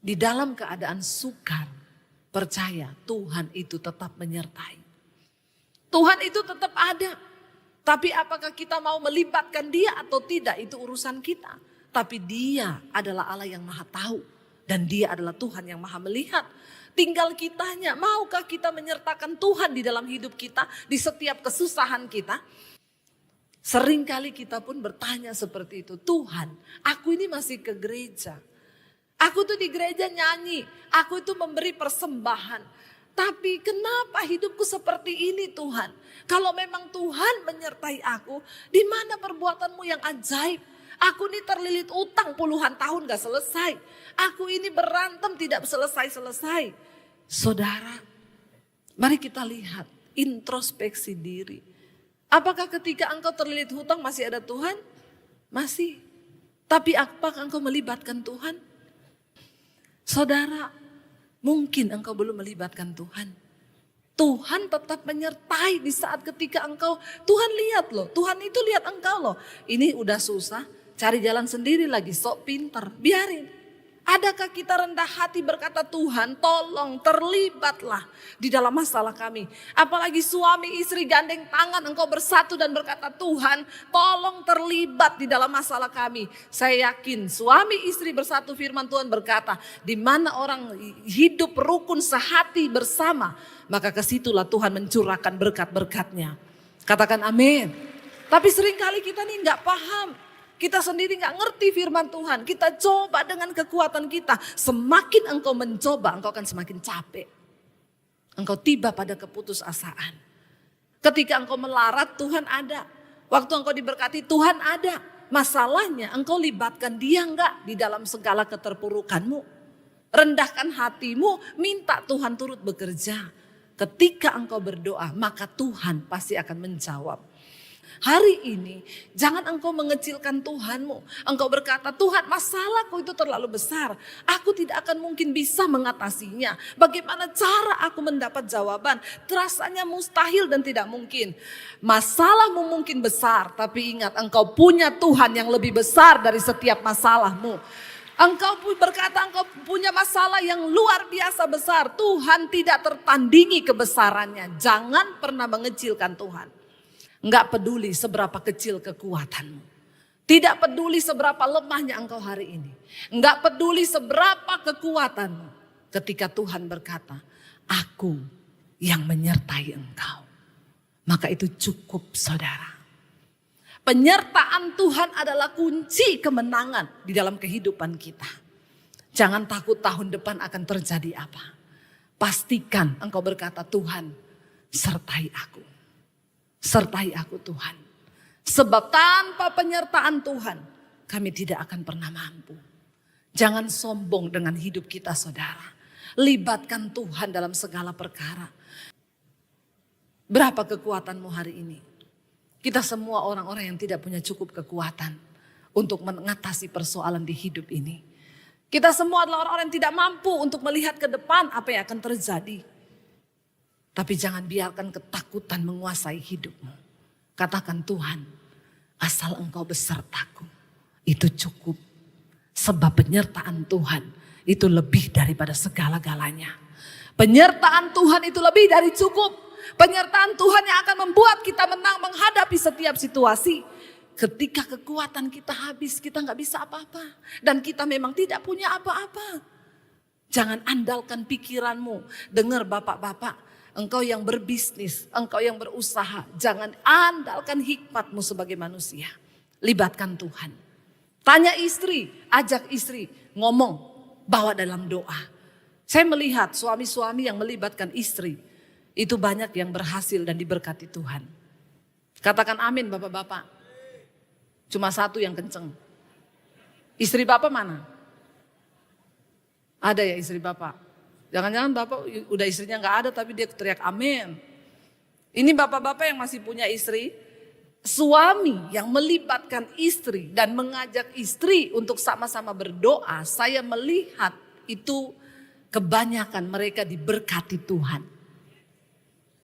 Di dalam keadaan sukar, percaya Tuhan itu tetap menyertai. Tuhan itu tetap ada. Tapi apakah kita mau melibatkan dia atau tidak, itu urusan kita. Tapi dia adalah Allah yang maha tahu. Dan dia adalah Tuhan yang maha melihat. Tinggal kitanya, maukah kita menyertakan Tuhan di dalam hidup kita, di setiap kesusahan kita. Seringkali kita pun bertanya seperti itu, Tuhan, aku ini masih ke gereja. Aku tuh di gereja nyanyi, aku itu memberi persembahan. Tapi kenapa hidupku seperti ini Tuhan? Kalau memang Tuhan menyertai aku, di mana perbuatanmu yang ajaib? Aku ini terlilit utang puluhan tahun gak selesai. Aku ini berantem tidak selesai-selesai. Saudara, mari kita lihat introspeksi diri. Apakah ketika engkau terlilit hutang masih ada Tuhan? Masih. Tapi apakah engkau melibatkan Tuhan? Saudara, mungkin engkau belum melibatkan Tuhan. Tuhan tetap menyertai di saat ketika engkau, Tuhan lihat loh, Tuhan itu lihat engkau loh. Ini udah susah, cari jalan sendiri lagi, sok pinter, biarin. Adakah kita rendah hati berkata Tuhan tolong terlibatlah di dalam masalah kami. Apalagi suami istri gandeng tangan engkau bersatu dan berkata Tuhan tolong terlibat di dalam masalah kami. Saya yakin suami istri bersatu firman Tuhan berkata di mana orang hidup rukun sehati bersama. Maka kesitulah Tuhan mencurahkan berkat-berkatnya. Katakan amin. Tapi seringkali kita nih gak paham. Kita sendiri gak ngerti firman Tuhan. Kita coba dengan kekuatan kita. Semakin engkau mencoba, engkau akan semakin capek. Engkau tiba pada keputusasaan. Ketika engkau melarat, Tuhan ada. Waktu engkau diberkati, Tuhan ada. Masalahnya engkau libatkan dia enggak di dalam segala keterpurukanmu. Rendahkan hatimu, minta Tuhan turut bekerja. Ketika engkau berdoa, maka Tuhan pasti akan menjawab. Hari ini jangan engkau mengecilkan Tuhanmu. Engkau berkata Tuhan masalahku itu terlalu besar. Aku tidak akan mungkin bisa mengatasinya. Bagaimana cara aku mendapat jawaban? Rasanya mustahil dan tidak mungkin. Masalahmu mungkin besar. Tapi ingat engkau punya Tuhan yang lebih besar dari setiap masalahmu. Engkau berkata engkau punya masalah yang luar biasa besar. Tuhan tidak tertandingi kebesarannya. Jangan pernah mengecilkan Tuhan. Enggak peduli seberapa kecil kekuatanmu. Tidak peduli seberapa lemahnya engkau hari ini. Enggak peduli seberapa kekuatanmu. Ketika Tuhan berkata, aku yang menyertai engkau. Maka itu cukup saudara. Penyertaan Tuhan adalah kunci kemenangan di dalam kehidupan kita. Jangan takut tahun depan akan terjadi apa. Pastikan engkau berkata Tuhan sertai aku. Sertai aku Tuhan. Sebab tanpa penyertaan Tuhan kami tidak akan pernah mampu. Jangan sombong dengan hidup kita saudara. Libatkan Tuhan dalam segala perkara. Berapa kekuatanmu hari ini? Kita semua orang-orang yang tidak punya cukup kekuatan untuk mengatasi persoalan di hidup ini. Kita semua adalah orang-orang yang tidak mampu untuk melihat ke depan apa yang akan terjadi. Tapi jangan biarkan ketakutan menguasai hidupmu. Katakan Tuhan, asal engkau besertaku, itu cukup. Sebab penyertaan Tuhan itu lebih daripada segala-galanya. Penyertaan Tuhan itu lebih dari cukup. Penyertaan Tuhan yang akan membuat kita menang menghadapi setiap situasi. Ketika kekuatan kita habis, kita gak bisa apa-apa. Dan kita memang tidak punya apa-apa. Jangan andalkan pikiranmu. Dengar bapak-bapak. Engkau yang berbisnis, engkau yang berusaha, jangan andalkan hikmatmu sebagai manusia. Libatkan Tuhan. Tanya istri, ajak istri, ngomong, bawa dalam doa. Saya melihat suami-suami yang melibatkan istri, itu banyak yang berhasil dan diberkati Tuhan. Katakan amin bapak-bapak. Cuma satu yang kenceng. Istri bapak mana? Ada ya istri bapak? Jangan-jangan bapak udah istrinya gak ada tapi dia teriak amin. Ini bapak-bapak yang masih punya istri. Suami yang melibatkan istri dan mengajak istri untuk sama-sama berdoa. Saya melihat itu kebanyakan mereka diberkati Tuhan.